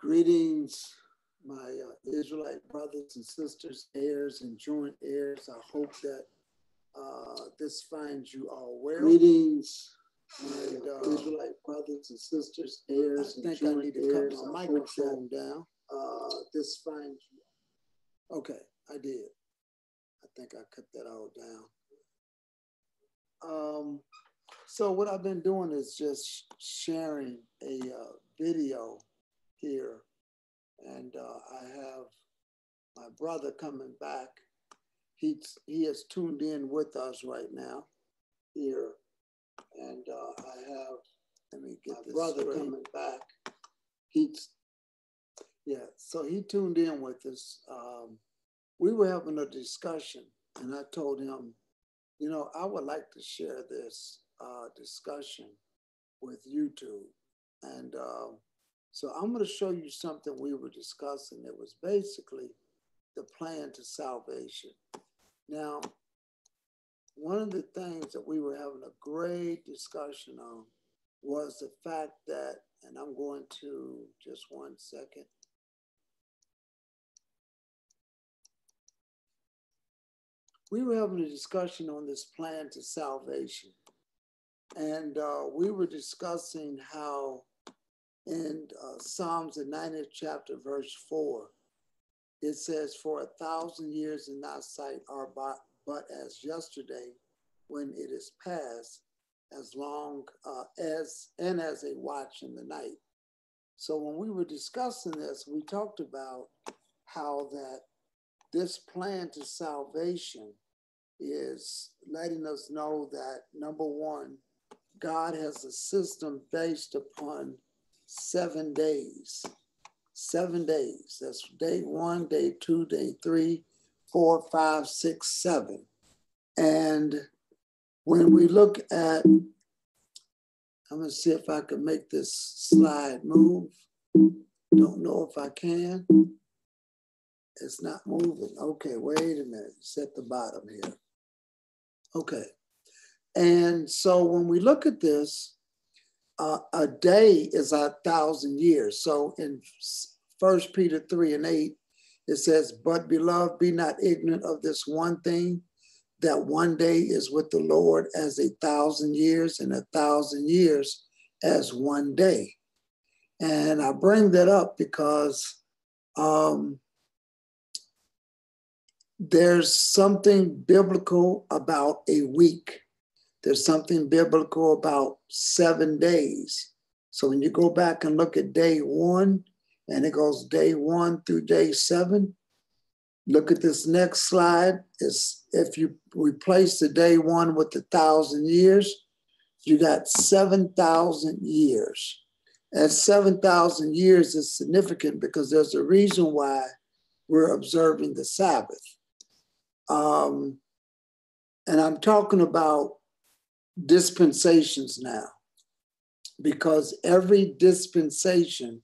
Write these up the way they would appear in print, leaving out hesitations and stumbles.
Greetings, my Israelite brothers and sisters, heirs and joint heirs. I hope that this finds you all well. Greetings, my Israelite brothers and sisters, heirs and joint heirs. I think I need to cut my microphone down. This finds you. Okay, I did. I think I cut that all down. So what I've been doing is just sharing a video here, and I have my brother coming back. He is tuned in with us right now here, and I have, let me get my brother straight. Coming back. So he tuned in with us. We were having a discussion, and I told him, you know, I would like to share this discussion with YouTube. And so I'm going to show you something we were discussing. It was basically the plan to salvation. Now, one of the things that we were having a great discussion on was the fact that, and I'm going to, just one second. We were having a discussion on this plan to salvation. And we were discussing how in Psalms, the 90th chapter, verse 4, it says, "For 1,000 years in thy sight are but as yesterday, when it is past, as long as a watch in the night." So when we were discussing this, we talked about how that this plan to salvation is letting us know that, number one, God has a system based upon 7 days. 7 days. That's day 1, day 2, day 3, 4, 5, 6, 7. And when we look at, I'm going to see if I can make this slide move. Don't know if I can. It's not moving. Okay, wait a minute. It's at the bottom here. Okay. And so when we look at this, a day is 1,000 years. So in 1 Peter 3:8, it says, "But beloved, be not ignorant of this one thing, that one day is with the Lord as 1,000 years, and 1,000 years as one day." And I bring that up because there's something biblical about a week. There's something biblical about 7 days. So when you go back and look at day 1, and it goes day 1 through day 7, look at this next slide. If you replace the day 1 with 1,000 years, you got 7,000 years. And 7,000 years is significant because there's a reason why we're observing the Sabbath. And I'm talking about dispensations now, because every dispensation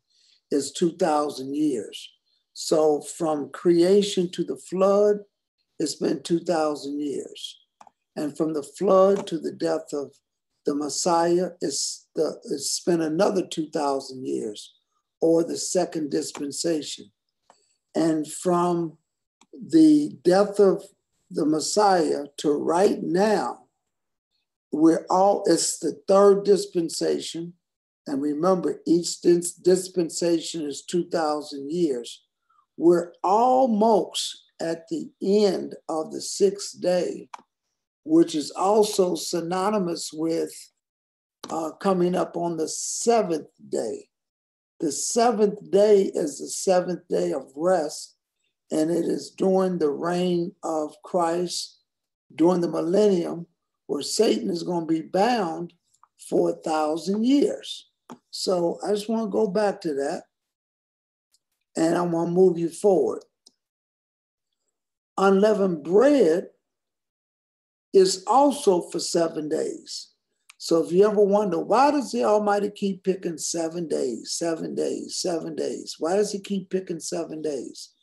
is 2,000 years. So from creation to the flood, it's been 2,000 years. And from the flood to the death of the Messiah, it's been another 2,000 years, or the second dispensation. And from the death of the Messiah to right now, it's the third dispensation. And remember, each dispensation is 2,000 years. We're almost at the end of the 6th day, which is also synonymous with coming up on the 7th day. The 7th day is the 7th day of rest, and it is during the reign of Christ, during the millennium, where Satan is going to be bound for 1,000 years. So I just want to go back to that, and I want to move you forward. Unleavened bread is also for 7 days. So if you ever wonder, why does the Almighty keep picking 7 days, 7 days, 7 days? Why does he keep picking 7 days?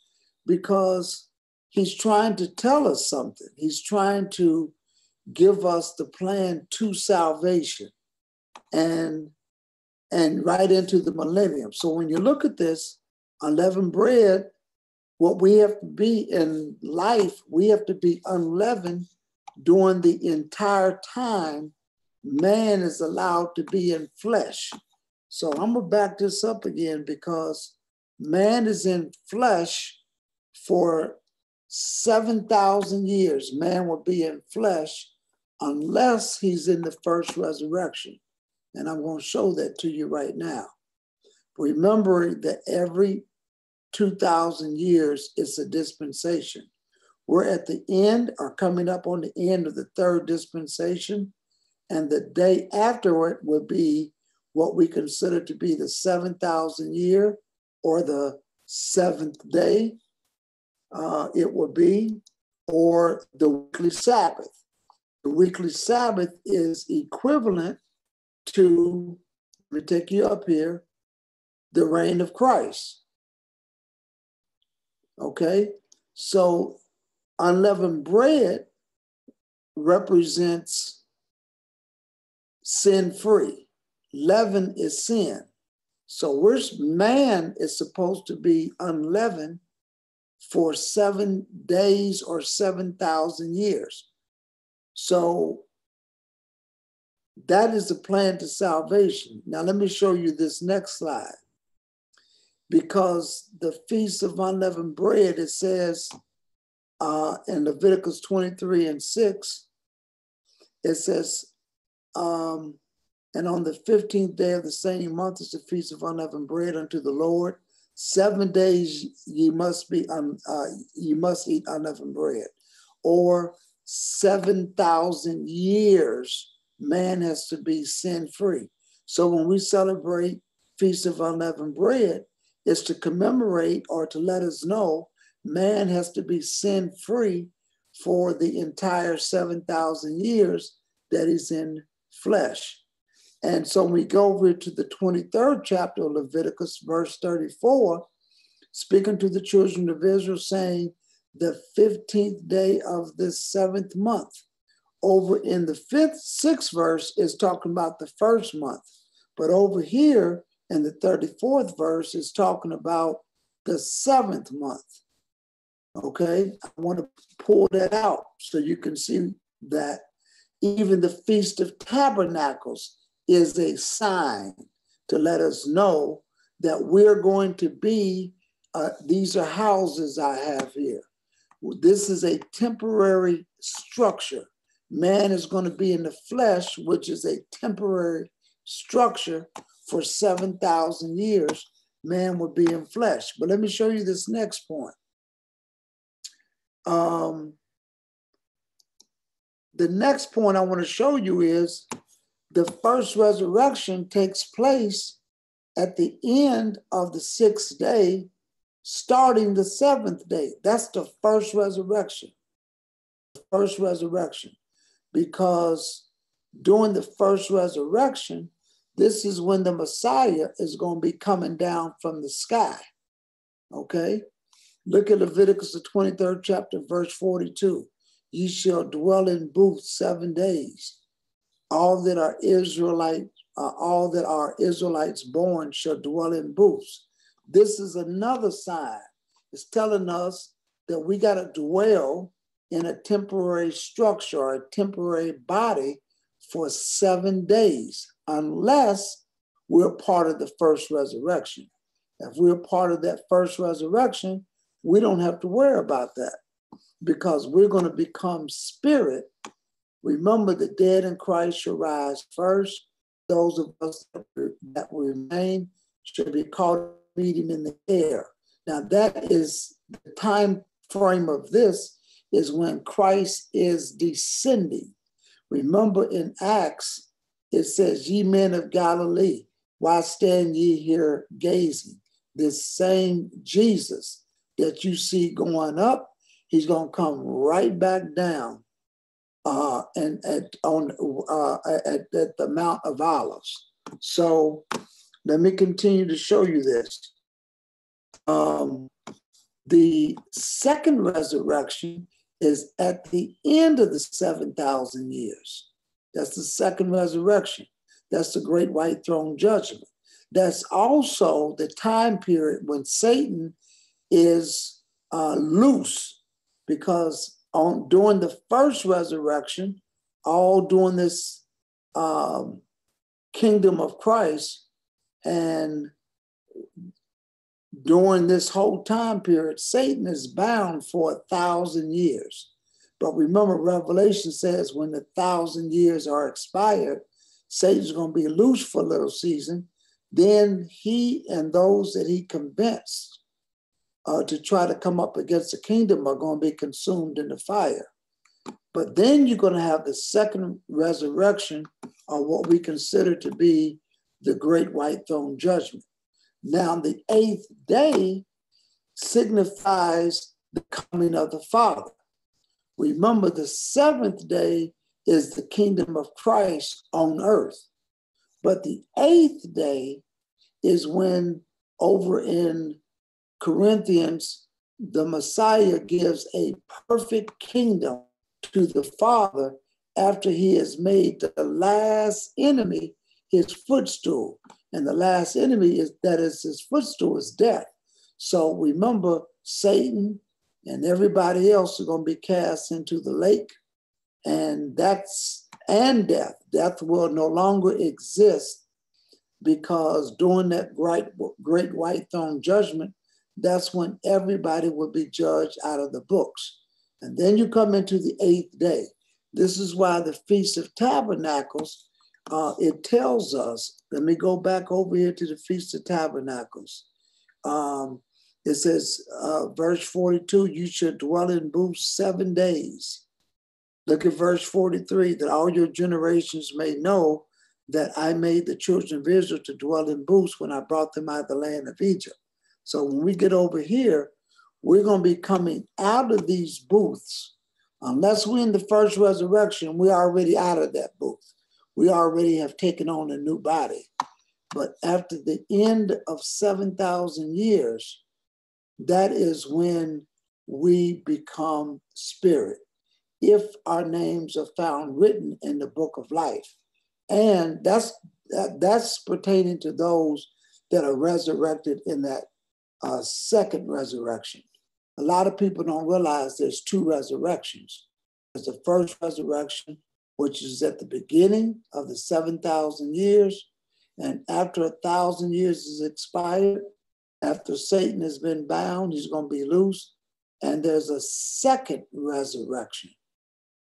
Because he's trying to tell us something. He's trying to give us the plan to salvation and right into the millennium. So when you look at this, Unleavened bread, what we have to be in life, we have to be unleavened during the entire time man is allowed to be in flesh. So I'm going to back this up again, because man is in flesh for 7,000 years. Man will be in flesh unless he's in the first resurrection. And I'm going to show that to you right now. Remember that every 2,000 years is a dispensation. We're at the end, or coming up on the end of the third dispensation, and the day after it will be what we consider to be the 7,000 year, or the seventh day, it will be, or the weekly Sabbath. The weekly Sabbath is equivalent to, let me take you up here, the reign of Christ. Okay, so unleavened bread represents sin-free. Leaven is sin. So man is supposed to be unleavened for 7 days or 7,000 years. So that is the plan to salvation. Now let me show you this next slide. Because the Feast of Unleavened Bread, it says in Leviticus 23:6, it says, and on the 15th day of the same month is the Feast of Unleavened Bread unto the Lord. 7 days ye must eat unleavened bread. Or 7,000 years man has to be sin-free. So when we celebrate Feast of Unleavened Bread, it's to commemorate, or to let us know, man has to be sin-free for the entire 7,000 years that he's in flesh. And so we go over to the 23rd chapter of Leviticus, verse 34, speaking to the children of Israel, saying, the 15th day of this 7th month. Over in the 6th verse is talking about the first month. But over here in the 34th verse is talking about the 7th month. Okay, I want to pull that out so you can see that even the Feast of Tabernacles is a sign to let us know that we're going to be, these are houses I have here. This is a temporary structure. Man is going to be in the flesh, which is a temporary structure for 7,000 years. Man will be in flesh. But let me show you this next point. The next point I want to show you is the first resurrection takes place at the end of the 6th day, starting the 7th day. That's the first resurrection. First resurrection. Because during the first resurrection, this is when the Messiah is going to be coming down from the sky. Okay? Look at Leviticus, the 23rd chapter, verse 42. Ye shall dwell in booths 7 days. All that are Israelites born shall dwell in booths. This is another sign. It's telling us that we got to dwell in a temporary structure or a temporary body for 7 days, unless we're part of the first resurrection. If we're part of that first resurrection, we don't have to worry about that, because we're going to become spirit. Remember, the dead in Christ shall rise first. Those of us that remain shall be caught meeting in the air. Now, that is the time frame of this, is when Christ is descending. Remember in Acts, it says, ye men of Galilee, why stand ye here gazing? This same Jesus that you see going up, he's going to come right back down and at the Mount of Olives. So let me continue to show you this. The second resurrection is at the end of the 7,000 years. That's the second resurrection. That's the great white throne judgment. that's also the time period when Satan is loose, because during the first resurrection, all during this kingdom of Christ, and during this whole time period, Satan is bound for 1,000 years. But remember, Revelation says when the 1,000 years are expired, Satan's going to be loose for a little season. Then he and those that he convinced to try to come up against the kingdom are going to be consumed in the fire. But then you're going to have the second resurrection, or what we consider to be the great white throne judgment. Now, the 8th day signifies the coming of the Father. Remember, the 7th day is the kingdom of Christ on earth. But the 8th day is when, over in Corinthians, the Messiah gives a perfect kingdom to the Father after he has made the last enemy his footstool. And the last enemy that is his footstool is death. So remember, Satan and everybody else are going to be cast into the lake, and death. Death will no longer exist, because during that great white throne judgment, that's when everybody will be judged out of the books. And then you come into the 8th day. This is why the Feast of Tabernacles, it tells us, let me go back over here to the Feast of Tabernacles. It says, verse 42, you should dwell in booths 7 days. Look at verse 43, that all your generations may know that I made the children of Israel to dwell in booths when I brought them out of the land of Egypt. So when we get over here, we're going to be coming out of these booths. Unless we're in the first resurrection, we're already out of that booth. We already have taken on a new body. But after the end of 7,000 years, that is when we become spirit, if our names are found written in the book of life. And that's pertaining to those that are resurrected in that second resurrection. A lot of people don't realize there's 2 resurrections. There's the first resurrection, which is at the beginning of the 7,000 years. And after 1,000 years is expired, after Satan has been bound, he's going to be loose. And there's a second resurrection.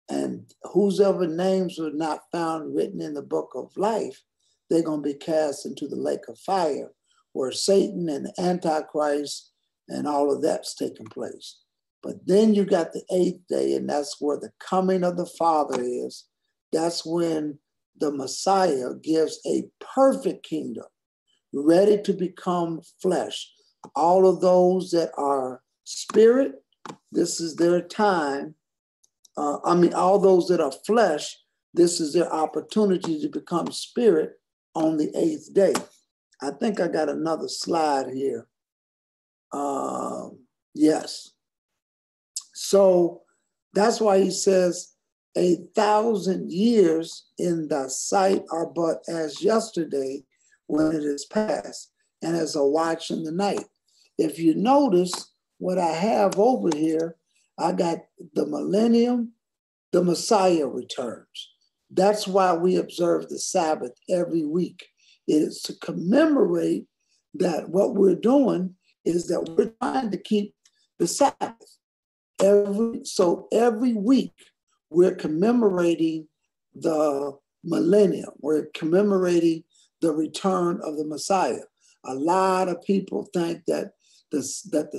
And whosoever names were not found written in the book of life, they're going to be cast into the lake of fire, where Satan and the Antichrist and all of that's taking place. But then you got the 8th day, and that's where the coming of the Father is. That's when the Messiah gives a perfect kingdom, ready to become flesh. All of those that are spirit, this is their time. All those that are flesh, this is their opportunity to become spirit on the 8th day. I think I got another slide here. Yes. So that's why he says 1,000 years in thy sight are but as yesterday when it is past, and as a watch in the night. If you notice what I have over here, I got the millennium, the Messiah returns. That's why we observe the Sabbath every week. It is to commemorate that what we're doing is that we're trying to keep the Sabbath. Every week, we're commemorating the millennium. We're commemorating the return of the Messiah. A lot of people think that the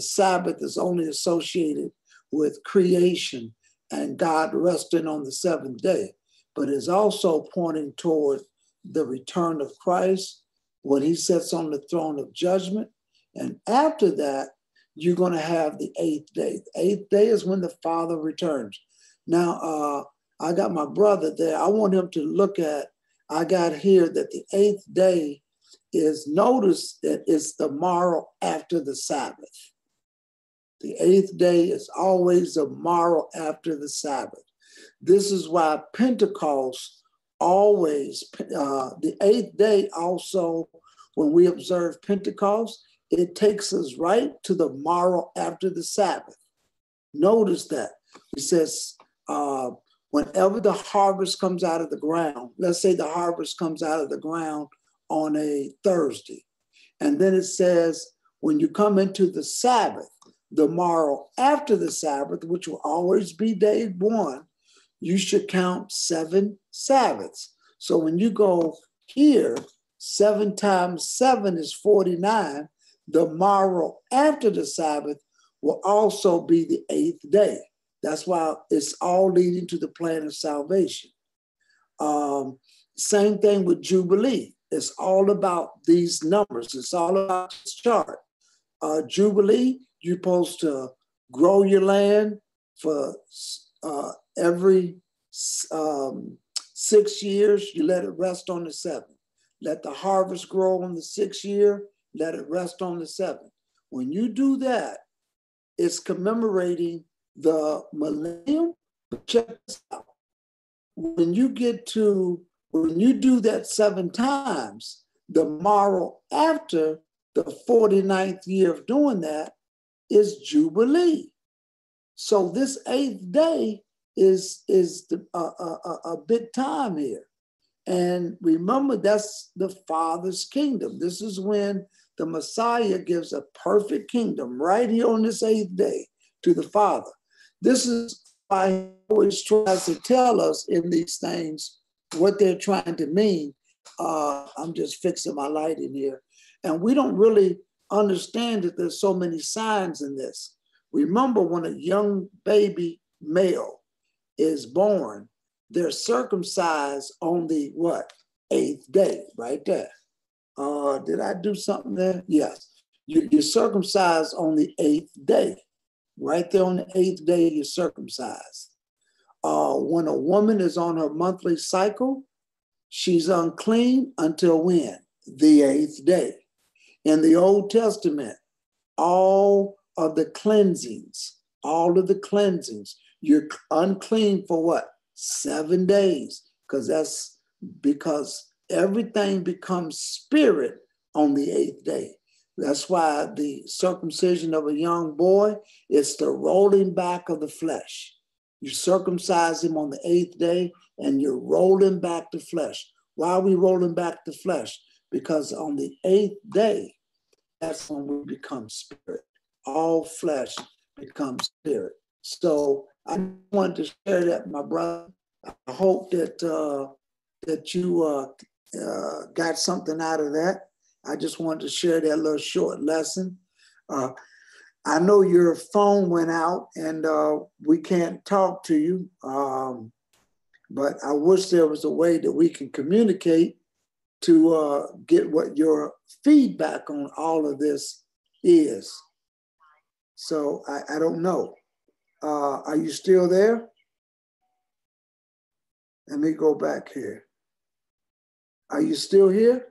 Sabbath is only associated with creation and God resting on the 7th day, but is also pointing toward the return of Christ, when he sits on the throne of judgment. And after that, you're going to have the 8th day. The 8th day is when the Father returns. Now, I got my brother there. I want him to look at, I got here that the 8th day is, notice that it's the morrow after the Sabbath. The 8th day is always the morrow after the Sabbath. This is why Pentecost always, the 8th day also when we observe Pentecost, it takes us right to the morrow after the Sabbath. Notice that. It says, whenever the harvest comes out of the ground, let's say the harvest comes out of the ground on a Thursday. And then it says, when you come into the Sabbath, the morrow after the Sabbath, which will always be day one, you should count 7 Sabbaths. So when you go here, 7 times 7 is 49. The morrow after the Sabbath will also be the 8th day. That's why it's all leading to the plan of salvation. Same thing with Jubilee. It's all about these numbers. It's all about this chart. Jubilee, you're supposed to grow your land for every 6 years. You let it rest on the 7th. Let the harvest grow on the 6th year. Let it rest on the 7th. When you do that, it's commemorating the millennium. But check this out. When you do that 7 times, the morrow after the 49th year of doing that is Jubilee. So this 8th day is a big time here. And remember, that's the Father's kingdom. This is when the Messiah gives a perfect kingdom right here on this 8th day to the Father. This is why he always tries to tell us in these things what they're trying to mean. I'm just fixing my light in here. And we don't really understand that there's so many signs in this. Remember, when a young baby male is born, they're circumcised on the what? 8th day, right there. Did I do something there? Yes. You're circumcised on the 8th day. Right there on the 8th day, you're circumcised. When a woman is on her monthly cycle, she's unclean until when? The 8th day. In the Old Testament, all of the cleansings, you're unclean for what? 7 days, because everything becomes spirit on the 8th day. That's why the circumcision of a young boy is the rolling back of the flesh. You circumcise him on the 8th day and you're rolling back the flesh. Why are we rolling back the flesh? Because on the 8th day, that's when we become spirit. All flesh becomes spirit. So I wanted to share that, my brother. I hope that you got something out of that. I just wanted to share that little short lesson. I know your phone went out and we can't talk to you, but I wish there was a way that we can communicate to get what your feedback on all of this is. So I don't know. Are you still there? Let me go back here. Are you still here?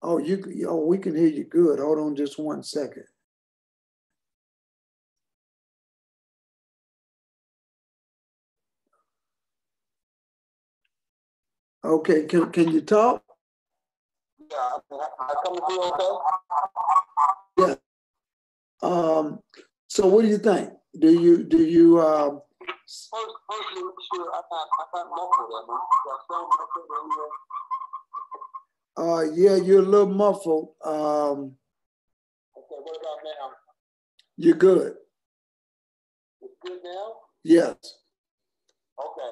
Oh, we can hear you good. Hold on just 1 second. Okay, can you talk? Yeah, I come through okay? Yeah. So what do you think? Do you First, sure, I got muffled. yeah, you're a little muffled. Okay, what about now? You're good. It's good now? Yes. Okay.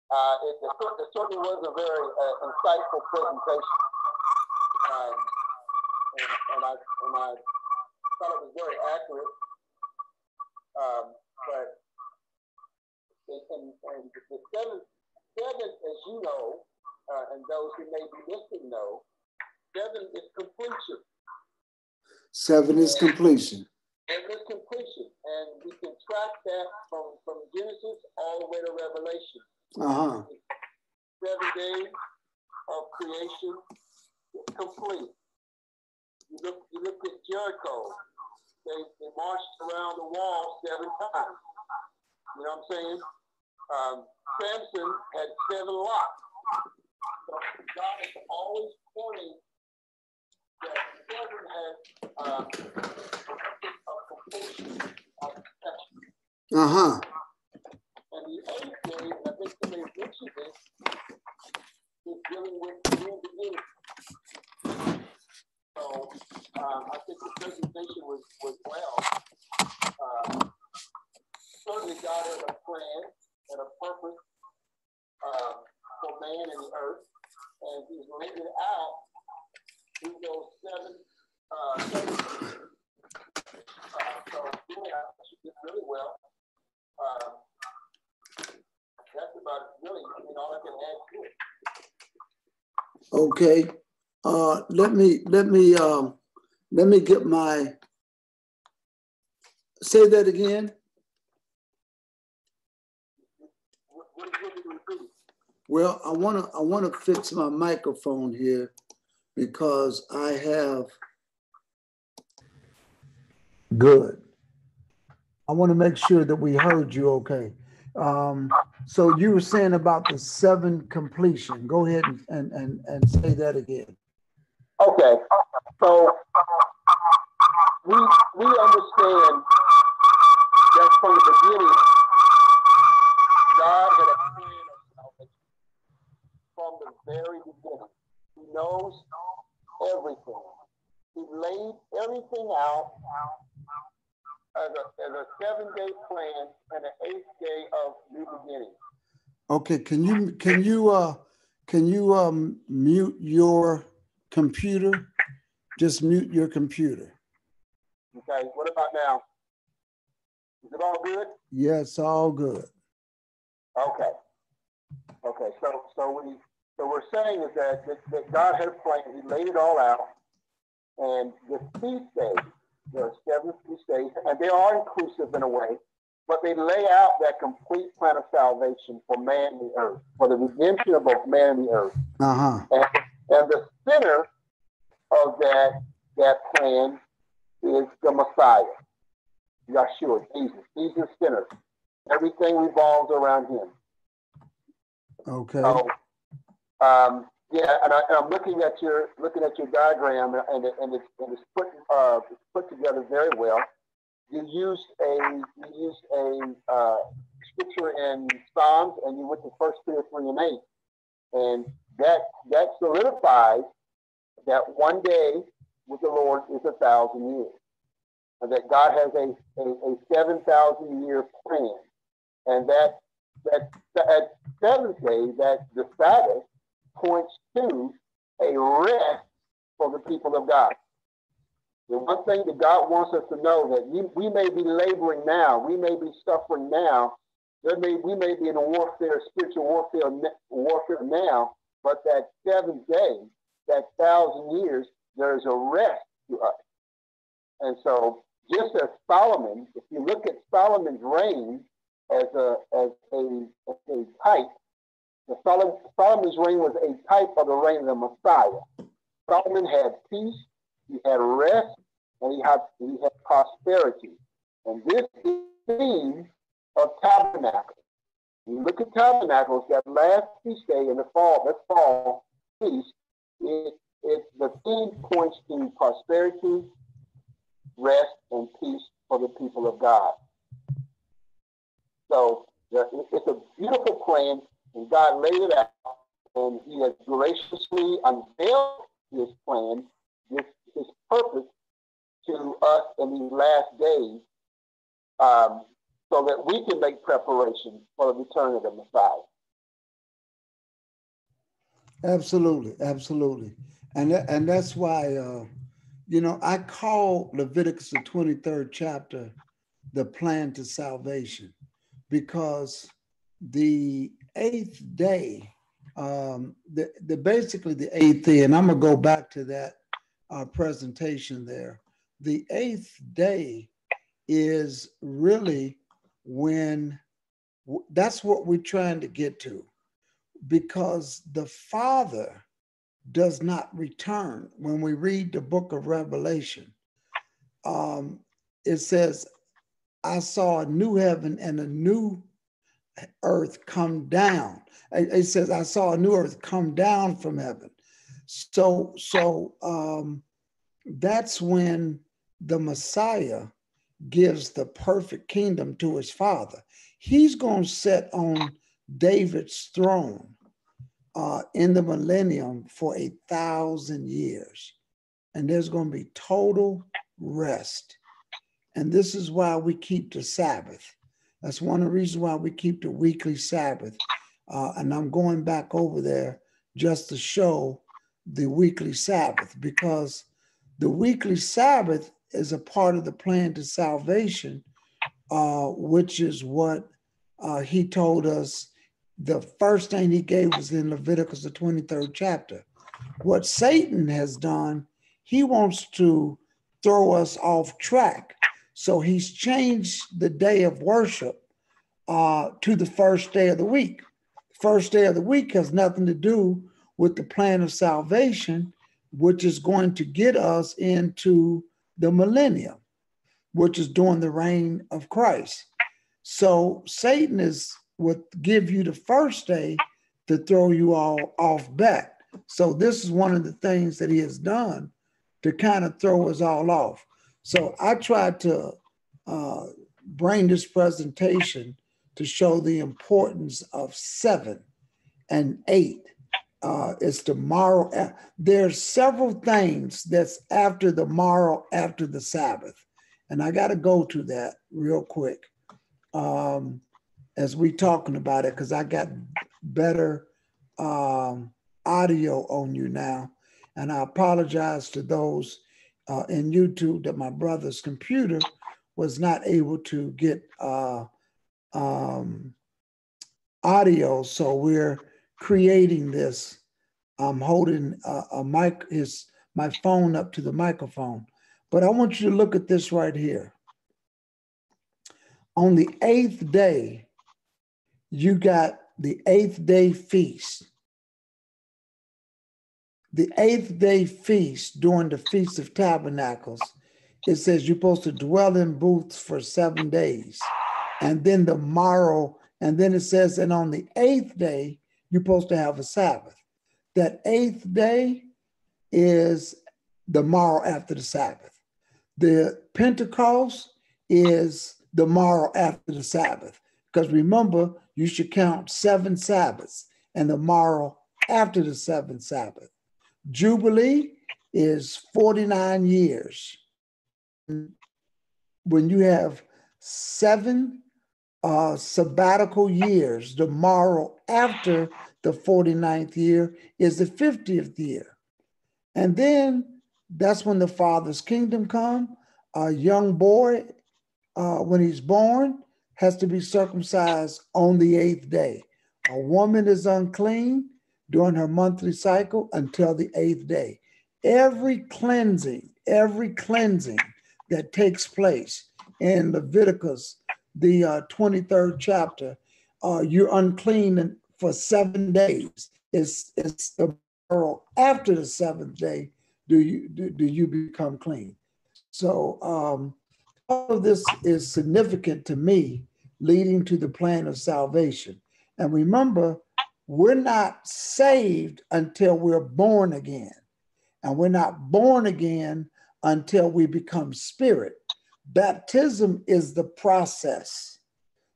It certainly was a very insightful presentation. And I thought it was very accurate. But the seven, as you know, and those who may be listening know, 7 is completion. 7 is completion. 7 is completion, and we can track that from Genesis all the way to Revelation. 7 days of creation is complete. You look at Jericho. They marched around the wall 7 times. You know what I'm saying? Samson had 7 locks. So God is always pointing that seven has a completion of perfection. And the eighth day, and I think somebody mentioned this, is dealing with the new beginning. So I think the presentation was well. Certainly God has a plan and a purpose for man and the earth, and he's laid it out through those seven. So really, I think you did really well. That's about it, really. I mean, all I can add to it. Okay. Let me get my. Say that again. What is it to repeat? Well, I wanna fix my microphone here because I have. Good. I want to make sure that we heard you okay. So you were saying about the 7 completion. Go ahead and say that again. Okay. So we understand that from the beginning, God had a plan of salvation from the very beginning. He knows everything. He laid everything out as a 7-day plan and an 8th day of new beginning. Okay, can you mute your computer? Just mute your computer. Okay, what about now? Is it all good? Yes, all good. Okay. Okay, so we're saying is that God had a plan. He laid it all out, and the feast days, there are 7 feast days, and they are inclusive in a way, but they lay out that complete plan of salvation for man and the earth, for the redemption of both man and the earth. And the center of that plan is the Messiah, Yeshua, Jesus. He's the center. Everything revolves around him. Okay. So, yeah, and I'm looking at your diagram, and it's put together very well. You used a scripture in Psalms, and you went to 1 Peter 3 and 8, and that solidifies that one day with the Lord is 1,000 years, and that God has a 7,000-year plan, and that 7th day, that the Sabbath, points to a rest for the people of God. The one thing that God wants us to know that we may be laboring now, we may be suffering now, we may be in a warfare, spiritual warfare now, but that 7th day, that 1,000 years, there is a rest to us. And so, just as Solomon, if you look at Solomon's reign as a type, Solomon's reign was a type of the reign of the Messiah. Solomon had peace, he had rest, and he had prosperity. And this is the theme of tabernacles. You look at tabernacles, that last feast day in the fall feast, the theme points to prosperity, rest, and peace for the people of God. So it's a beautiful plan, and God laid it out, and he has graciously unveiled his plan, his purpose to us in these last days, so that we can make preparation for the return of the Messiah. Absolutely, absolutely. And that's why, I call Leviticus the 23rd chapter the plan to salvation, because the 8th day, basically the 8th day, and I'm going to go back to that presentation there. The 8th day is really when, that's what we're trying to get to, because the Father does not return. When we read the book of Revelation, it says, I saw a new heaven and a new earth come down. It says, I saw a new earth come down from heaven. So that's when the Messiah gives the perfect kingdom to his father. He's going to sit on David's throne in the millennium for 1,000 years. And there's going to be total rest. And this is why we keep the Sabbath. That's one of the reasons why we keep the weekly Sabbath. And I'm going back over there just to show the weekly Sabbath, because the weekly Sabbath is a part of the plan to salvation, which is what he told us. The first thing he gave was in Leviticus, the 23rd chapter. What Satan has done, he wants to throw us off track. So he's changed the day of worship to the first day of the week. First day of the week has nothing to do with the plan of salvation, which is going to get us into the millennium, which is during the reign of Christ. So Satan would give you the first day to throw you all off back. So this is one of the things that he has done to kind of throw us all off. So I tried to bring this presentation to show the importance of 7 and 8. It's the morrow. There's several things that's after the morrow, after the Sabbath. And I got to go to that real quick as we talking about it, because I got better audio on you now. And I apologize to those in YouTube that my brother's computer was not able to get audio. So we're creating this. I'm holding my phone up to the microphone. But I want you to look at this right here. On the 8th day, you got the 8th day feast. The 8th day feast during the Feast of Tabernacles, it says you're supposed to dwell in booths for 7 days. And then the morrow, and then it says, and on the 8th day, you're supposed to have a Sabbath. That 8th day is the morrow after the Sabbath. The Pentecost is the morrow after the Sabbath. Because remember, you should count 7 Sabbaths and the morrow after the 7th Sabbath. Jubilee is 49 years. When you have 7 sabbatical years, the morrow after the 49th year is the 50th year. And then that's when the Father's kingdom comes. A young boy, when he's born, has to be circumcised on the 8th day. A woman is unclean during her monthly cycle until the 8th day. Every cleansing that takes place in Leviticus, the 23rd chapter, you're unclean for 7 days. It's the morrow after the 7th day do you become clean. So all of this is significant to me, leading to the plan of salvation. And remember, we're not saved until we're born again. And we're not born again until we become spirit. Baptism is the process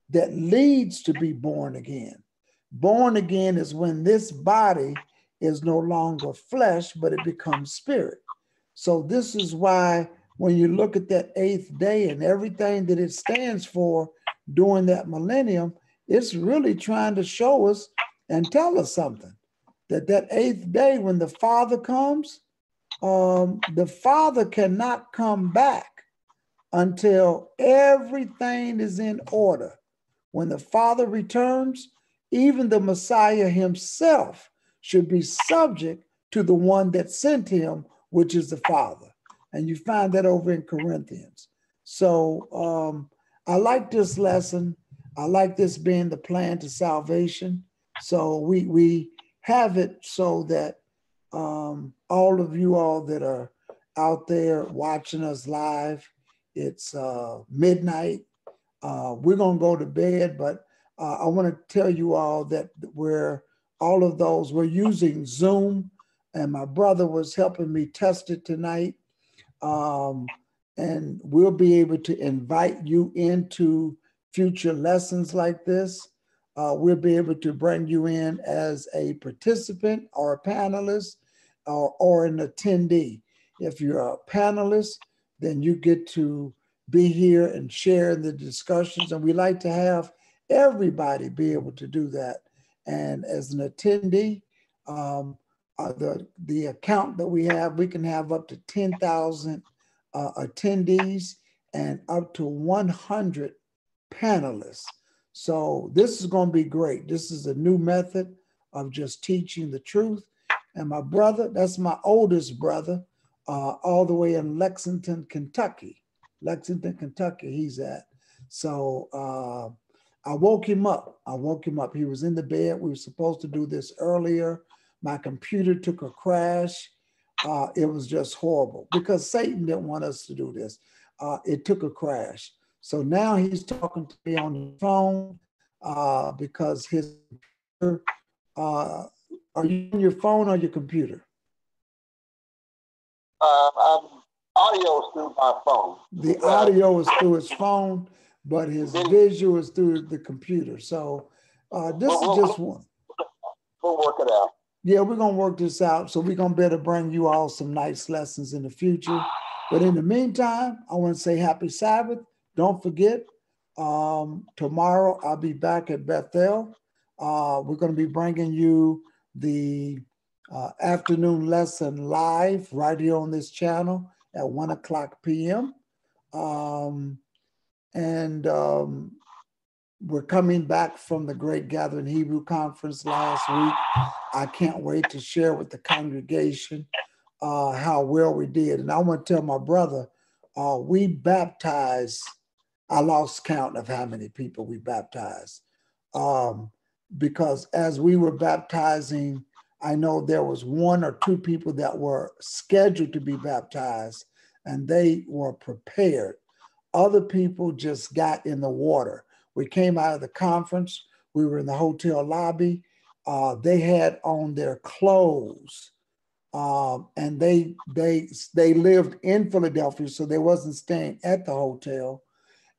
that leads to be born again. Born again is when this body is no longer flesh, but it becomes spirit. So this is why when you look at that 8th day and everything that it stands for during that millennium, it's really trying to show us and tell us something. That 8th day, when the Father comes, the Father cannot come back until everything is in order. When the Father returns, even the Messiah himself should be subject to the one that sent him, which is the Father. And you find that over in Corinthians. So I like this lesson. I like this being the plan to salvation. So we have it so that all of you all that are out there watching us live, it's midnight. We're going to go to bed, but I want to tell you all that all of those, we're using Zoom, and my brother was helping me test it tonight. And we'll be able to invite you into future lessons like this. We'll be able to bring you in as a participant or a panelist or an attendee. If you're a panelist, then you get to be here and share in the discussions. And we like to have everybody be able to do that. And as an attendee, the account that we have, we can have up to 10,000 attendees and up to 100 panelists. So this is going to be great. This is a new method of just teaching the truth. And my brother, that's my oldest brother, all the way in Lexington, Kentucky. Lexington, Kentucky, he's at. So I woke him up. He was in the bed. We were supposed to do this earlier. My computer took a crash. It was just horrible because Satan didn't want us to do this. It took a crash. So now he's talking to me on the phone because his computer, are you on your phone or your computer? Audio is through my phone. The audio is through his phone, but his visual is through the computer. So this is just one. We'll work it out. Yeah, we're going to work this out. So we're going to be able to bring you all some nice lessons in the future. But in the meantime, I want to say happy Sabbath. Don't forget, tomorrow I'll be back at Bethel. We're going to be bringing you the afternoon lesson live right here on this channel at 1:00 p.m. We're coming back from the Great Gathering Hebrew Conference last week. I can't wait to share with the congregation how well we did. And I want to tell my brother, we baptized, I lost count of how many people we baptized. Because as we were baptizing, I know there was 1 or 2 people that were scheduled to be baptized and they were prepared. Other people just got in the water. We came out of the conference. We were in the hotel lobby. They had on their clothes, and they lived in Philadelphia, so they wasn't staying at the hotel.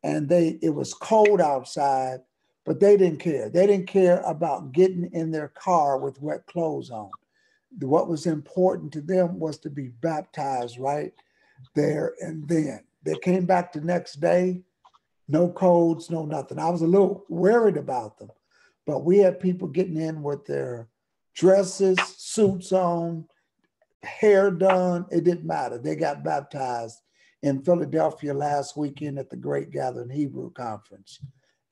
And it was cold outside, but they didn't care. They didn't care about getting in their car with wet clothes on. What was important to them was to be baptized right there and then. They came back the next day, no codes, no nothing. I was a little worried about them, but we had people getting in with their dresses, suits on, hair done. It didn't matter. They got baptized in Philadelphia last weekend at the Great Gathering Hebrew Conference.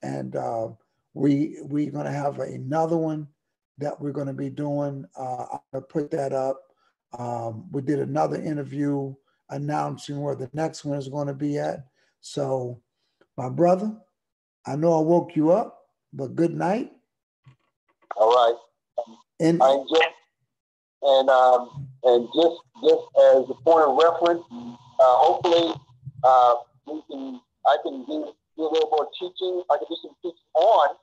And we're going to have another one that we're going to be doing. I'm going to put that up. We did another interview announcing where the next one is going to be at. So, my brother, I know I woke you up, but good night. All right. And just as a point of reference, hopefully I can do a little more teaching. I can do some teaching on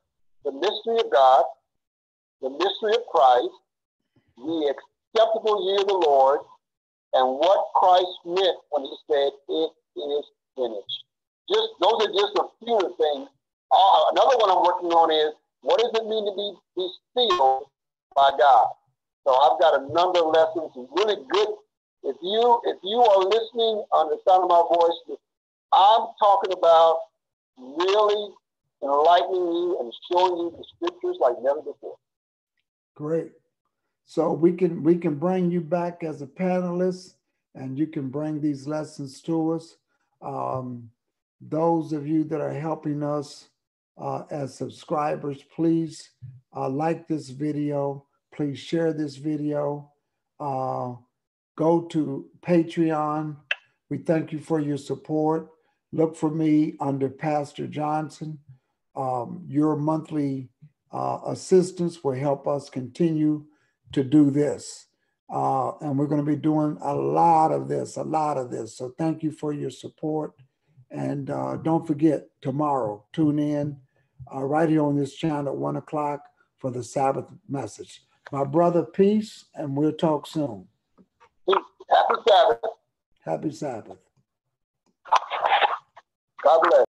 the mystery of God, the mystery of Christ, the acceptable year of the Lord, and what Christ meant when he said, "It is finished." Those are just a few of the things. Another one I'm working on is, what does it mean to be sealed by God? So I've got a number of lessons, really good. If you are listening on the sound of my voice, I'm talking about really enlightening you and showing you the scriptures like never before. Great. So we can bring you back as a panelist, and you can bring these lessons to us. Those of you that are helping us as subscribers, please like this video. Please share this video. Go to Patreon. We thank you for your support. Look for me under Pastor Johnson. Your monthly assistance will help us continue to do this. And we're going to be doing a lot of this. So thank you for your support. And don't forget, tomorrow, tune in right here on this channel at 1 o'clock for the Sabbath message. My brother, peace, and we'll talk soon. Peace. Happy Sabbath. Happy Sabbath. God bless.